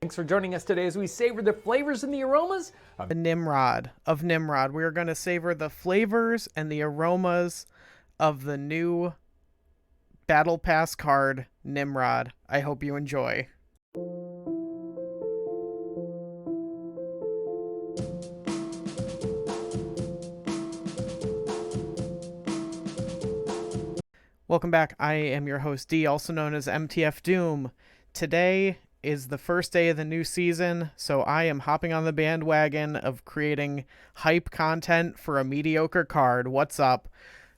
Thanks for joining us today as we savor the flavors and the aromas of Nimrod. We are going to savor the flavors and the aromas of the new Battle Pass card, Nimrod. I hope you enjoy. Welcome back. I am your host, D, also known as MTF Doom. Today is the first day of the new season, so I am hopping on the bandwagon of creating hype content for a mediocre card. What's up?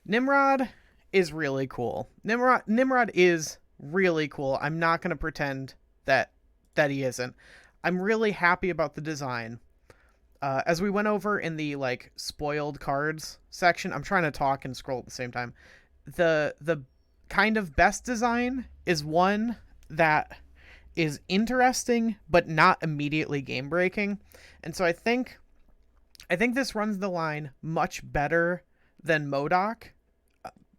Nimrod is really cool. Nimrod is really cool. I'm not going to pretend that he isn't. I'm really happy about the design. As we went over in the spoiled cards section, I'm trying to talk and scroll at the same time. The kind of best design is one that is interesting but not immediately game breaking, and so I think this runs the line much better than MODOK,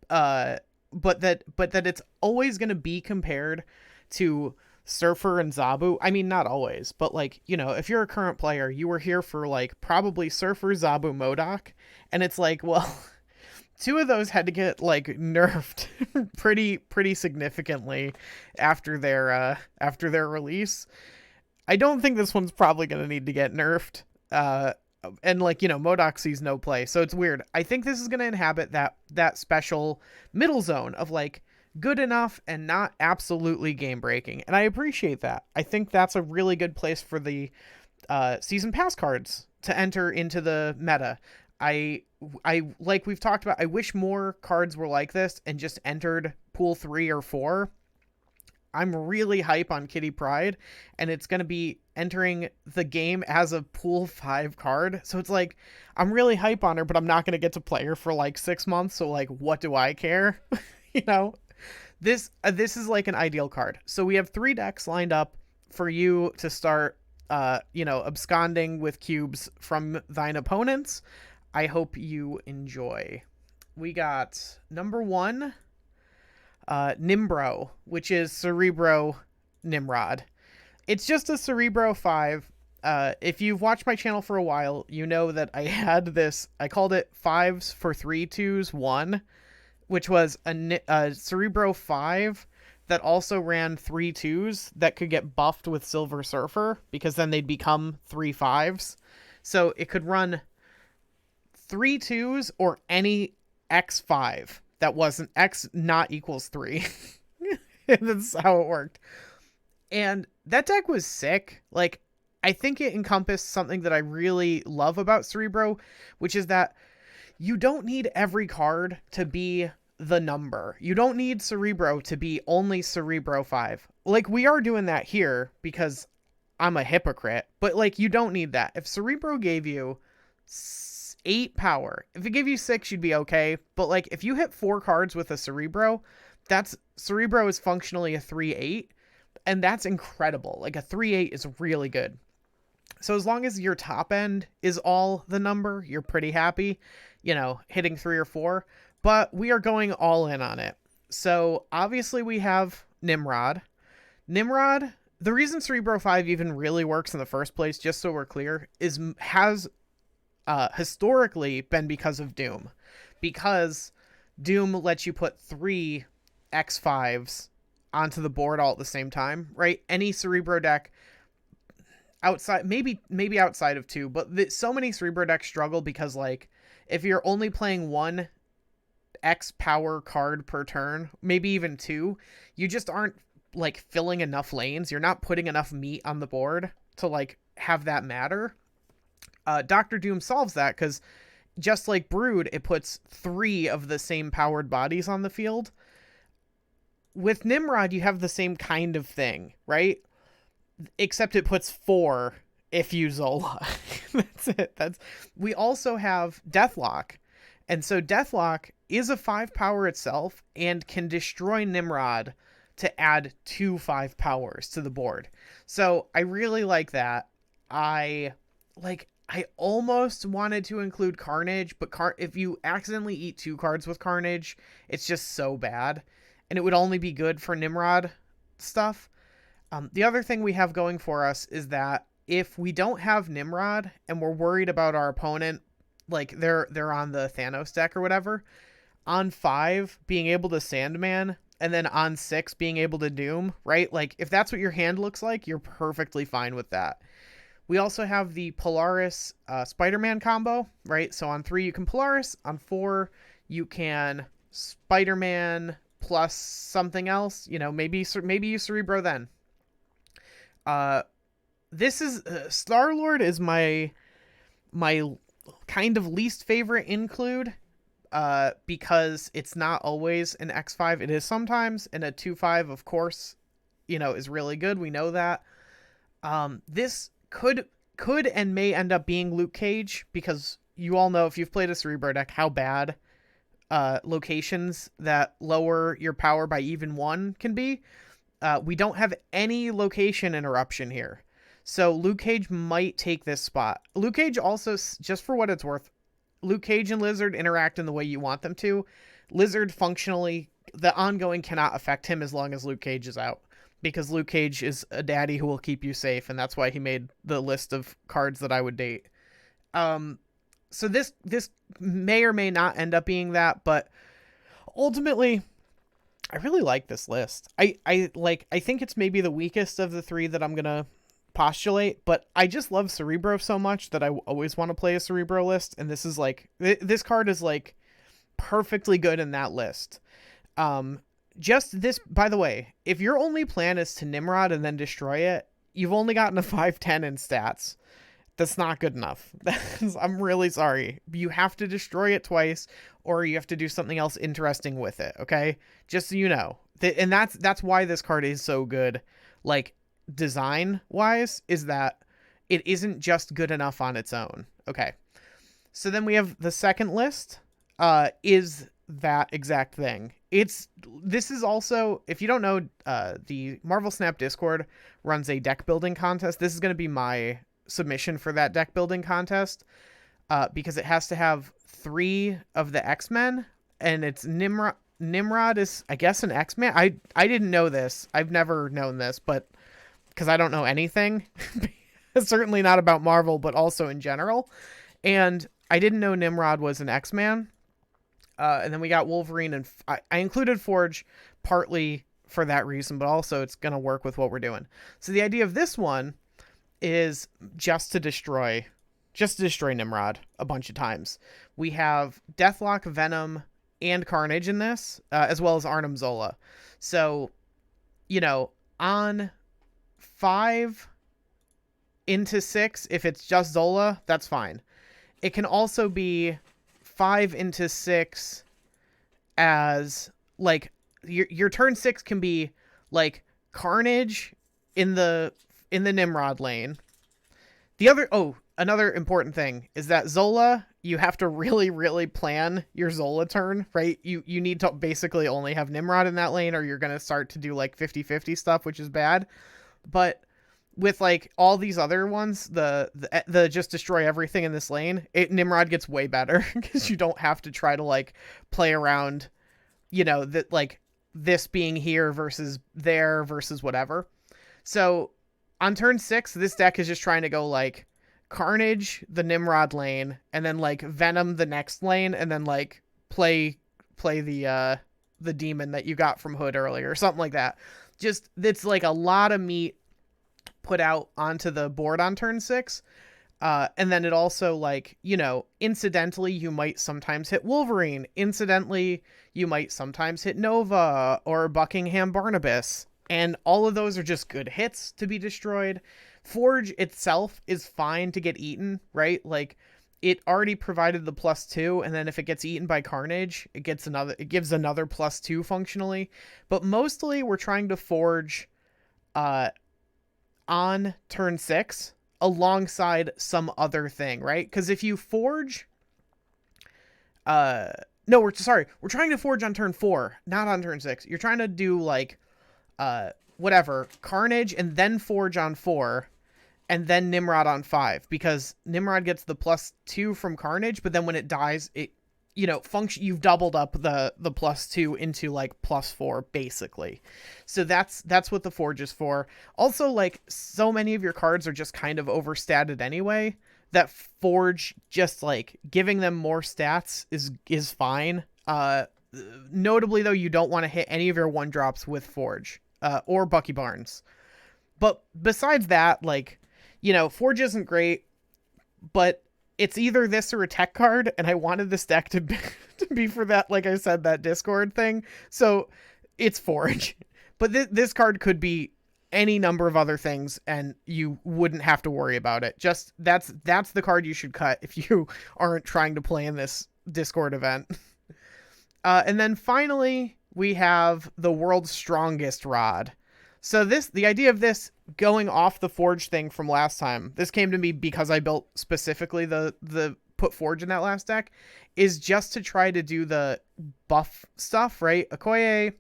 but that it's always going to be compared to Surfer and Zabu. I mean, not always, but if you're a current player, you were here for probably Surfer, Zabu, MODOK, and it's well, two of those had to get nerfed pretty significantly after their release. I don't think this one's probably going to need to get nerfed. And MODOK sees no play, so it's weird. I think this is going to inhabit that special middle zone of good enough and not absolutely game breaking, and I appreciate that. I think that's a really good place for the season pass cards to enter into the meta. I like we've talked about, I wish more cards were like this and just entered pool 3 or 4. I'm really hype on Kitty Pryde, and it's going to be entering the game as a pool 5 card. So it's I'm really hype on her, but I'm not going to get to play her for 6 months. So what do I care? This is an ideal card. So we have 3 decks lined up for you to start, absconding with cubes from thine opponents. I hope you enjoy. We got number 1, Nimbro, which is Cerebro Nimrod. It's just a Cerebro 5. If you've watched my channel for a while, you know that I had this, I called it 5s for 3 2s 1, which was a Cerebro 5 that also ran 3 2s that could get buffed with Silver Surfer, because then they'd become 3 5s. So it could run 3 2s or any X5 that wasn't X not equals 3. That's how it worked. And that deck was sick. I think it encompassed something that I really love about Cerebro, which is that you don't need every card to be the number. You don't need Cerebro to be only Cerebro 5. We are doing that here because I'm a hypocrite, but you don't need that. If Cerebro gave you 8 power, if it gave you 6, you'd be okay. But if you hit 4 cards with a Cerebro, Cerebro is functionally a 3/8, and that's incredible. A 3/8 is really good. So as long as your top end is all the number, you're pretty happy, hitting 3 or 4. But we are going all in on it. So obviously we have Nimrod. Nimrod, the reason Cerebro 5 even really works in the first place, just so we're clear, has historically been because of Doom. Because Doom lets you put 3 X5s onto the board all at the same time, right? Any Cerebro deck outside, maybe outside of 2, but so many Cerebro decks struggle because if you're only playing 1 X power card per turn, maybe even 2, you just aren't filling enough lanes. You're not putting enough meat on the board to have that matter. Dr. Doom solves that because just like Brood, it puts 3 of the same powered bodies on the field. With Nimrod, you have the same kind of thing, right? Except it puts 4 if you Zola. That's it. We also have Deathlock. And so Deathlock is a 5 power itself and can destroy Nimrod to add 2 5 powers to the board. So I really like that. I almost wanted to include Carnage, but if you accidentally eat 2 cards with Carnage, it's just so bad. And it would only be good for Nimrod stuff. The other thing we have going for us is that if we don't have Nimrod and we're worried about our opponent, like they're on the Thanos deck or whatever, on 5 being able to Sandman and then on 6 being able to Doom, right? Like if that's what your hand looks like, you're perfectly fine with that. We also have the Polaris Spider-Man combo, right? So on 3 you can Polaris, on 4 you can Spider-Man plus something else, you know, maybe you Cerebro then. This is Star-Lord is my kind of least favorite include, because it's not always an X5. It is sometimes, and a 2/5 of course, you know, is really good. We know that. This could and may end up being Luke Cage, because you all know, if you've played a Cerebro deck, how bad locations that lower your power by even 1 can be. We don't have any location interruption here. So Luke Cage might take this spot. Luke Cage also, just for what it's worth, Luke Cage and Lizard interact in the way you want them to. Lizard functionally, the ongoing cannot affect him as long as Luke Cage is out, because Luke Cage is a daddy who will keep you safe, and that's why he made the list of cards that I would date. So this may or may not end up being that, but ultimately, I really like this list. I think it's maybe the weakest of the 3 that I'm gonna postulate, but I just love Cerebro so much that I always want to play a Cerebro list, and this is like, this card is like perfectly good in that list. Just this, by the way, if your only plan is to Nimrod and then destroy it, you've only gotten a 5/10 in stats. That's not good enough. I'm really sorry. You have to destroy it twice, or you have to do something else interesting with it, okay? Just so you know. And that's why this card is so good, like, design-wise, is that it isn't just good enough on its own. Okay. So then we have the second list, is that exact thing. This is also, if you don't know, the Marvel Snap Discord runs a deck building contest. This is going to be my submission for that deck building contest, because it has to have 3 of the X-Men, and it's Nimrod is, I guess, an X-Man. I didn't know this. I've never known this, but because I don't know anything, certainly not about Marvel, but also in general. And I didn't know Nimrod was an X-Man. And then we got Wolverine, and I included Forge partly for that reason, but also it's going to work with what we're doing. So the idea of this one is just to destroy Nimrod a bunch of times. We have Deathlock, Venom, and Carnage in this, as well as Arnim Zola. So, you know, on 5 into 6, if it's just Zola, that's fine. It can also be 5 into 6 as, like, your turn 6 can be, like, Carnage in the Nimrod lane. Another important thing is that Zola, you have to really, really plan your Zola turn, right? You need to basically only have Nimrod in that lane, or you're going to start to do like 50-50 stuff, which is bad. But with like all these other ones, the just destroy everything in this lane, Nimrod gets way better because you don't have to try to like play around, you know, that like this being here versus there versus whatever. So on turn 6, this deck is just trying to go like Carnage, the Nimrod lane, and then like Venom the next lane, and then like play the demon that you got from Hood earlier, or something like that. Just, it's like a lot of meat put out onto the board on turn 6. And then it also, like, you know, incidentally, you might sometimes hit Wolverine. Incidentally, you might sometimes hit Nova or Buckingham Barnabas. And all of those are just good hits to be destroyed. Forge itself is fine to get eaten, right? Like, it already provided the +2, and then if it gets eaten by Carnage, it gives another +2 functionally. But mostly we're trying to Forge on turn 6 alongside some other thing, right? Because if you Forge... we're trying to Forge on turn 4, not on turn 6. You're trying to do, like, whatever, Carnage, and then Forge on 4, and then Nimrod on 5, because Nimrod gets the +2 from Carnage, but then when it dies, function, you've doubled up the +2 into like +4 basically. So that's what the Forge is for. Also, like, so many of your cards are just kind of overstated anyway, that Forge just like giving them more stats is fine. Notably though, you don't want to hit any of your 1-drops with Forge or Bucky Barnes. But besides that, like, Forge isn't great, but it's either this or a tech card, and I wanted this deck to be for that, like I said, that Discord thing. So it's Forge. But this card could be any number of other things, and you wouldn't have to worry about it. Just that's the card you should cut if you aren't trying to play in this Discord event. And then finally, we have the world's strongest rod. So the idea of this going off the Forge thing from last time, this came to me because I built specifically the put Forge in that last deck, is just to try to do the buff stuff, right? Okoye,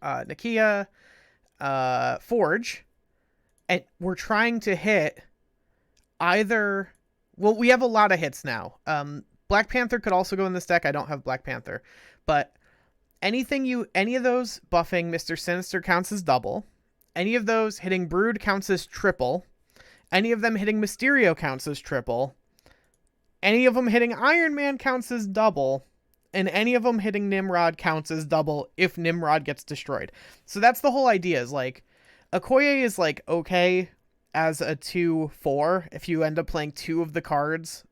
Nakia, Forge, and we're trying to hit either, well, we have a lot of hits now. Black Panther could also go in this deck. I don't have Black Panther, but any of those buffing Mr. Sinister counts as double. Any of those hitting Brood counts as triple. Any of them hitting Mysterio counts as triple. Any of them hitting Iron Man counts as double. And any of them hitting Nimrod counts as double if Nimrod gets destroyed. So that's the whole idea, is like, Okoye is like okay as a 2/4 if you end up playing 2 of the cards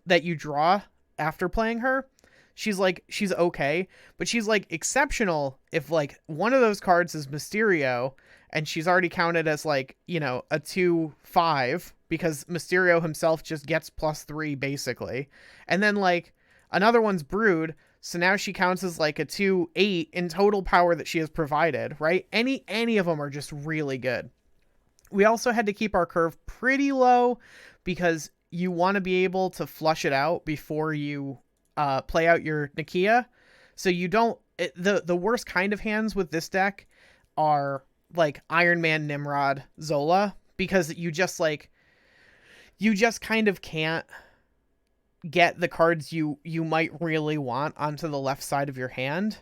that you draw after playing her. She's okay, but she's like exceptional if like one of those cards is Mysterio and she's already counted as like, a 2/5 because Mysterio himself just gets +3 basically. And then like another one's Brood, so now she counts as like a 2/8 in total power that she has provided, right? Any of them are just really good. We also had to keep our curve pretty low because you want to be able to flush it out before you play out your Nakia. So you don't, the worst kind of hands with this deck are like Iron Man, Nimrod, Zola, because you just kind of can't get the cards you might really want onto the left side of your hand.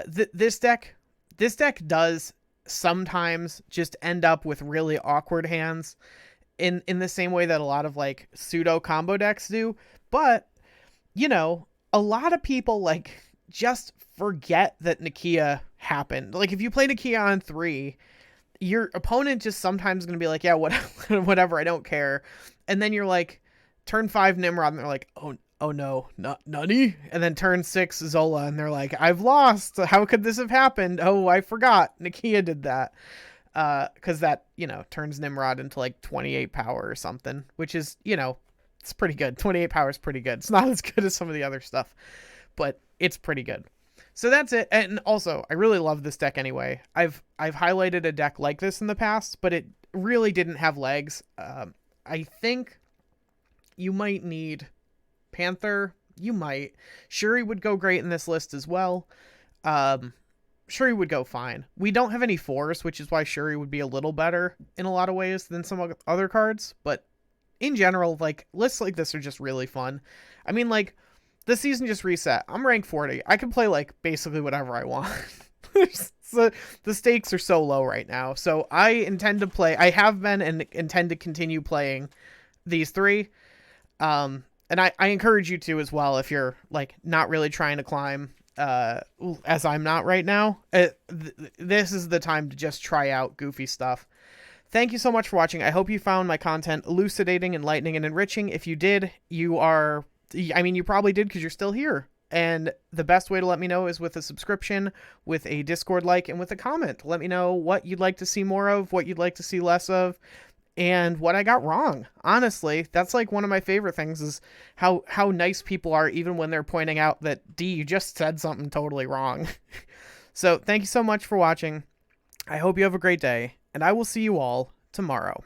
This deck does sometimes just end up with really awkward hands in the same way that a lot of like pseudo combo decks do. But, a lot of people like just forget that Nakia happened. Like if you play Nakia on 3, your opponent just sometimes going to be like, yeah, whatever, I don't care. And then you're like, turn 5 Nimrod, and they're like, oh no, nani? And then turn 6 Zola, and they're like, I've lost. How could this have happened? Oh, I forgot. Nakia did that. Because that, turns Nimrod into like 28 power or something, which is, it's pretty good. 28 power is pretty good. It's not as good as some of the other stuff, but it's pretty good. So that's it. And also, I really love this deck anyway. I've highlighted a deck like this in the past, but it really didn't have legs. I think you might need Panther. You might. Shuri would go great in this list as well. Shuri would go fine. We don't have any 4s, which is why Shuri would be a little better in a lot of ways than some other cards. But in general, like, lists like this are just really fun. I mean, like, the season just reset. I'm rank 40. I can play, like, basically whatever I want. So the stakes are so low right now. So I intend to play. I have been and intend to continue playing these 3. And I encourage you to as well if you're, like, not really trying to climb, as I'm not right now. This is the time to just try out goofy stuff. Thank you so much for watching. I hope you found my content elucidating, enlightening, and enriching. If you did, you probably did because you're still here. And the best way to let me know is with a subscription, with a Discord like, and with a comment. Let me know what you'd like to see more of, what you'd like to see less of, and what I got wrong. Honestly, that's like one of my favorite things is how nice people are even when they're pointing out that, D, you just said something totally wrong. So thank you so much for watching. I hope you have a great day, and I will see you all tomorrow.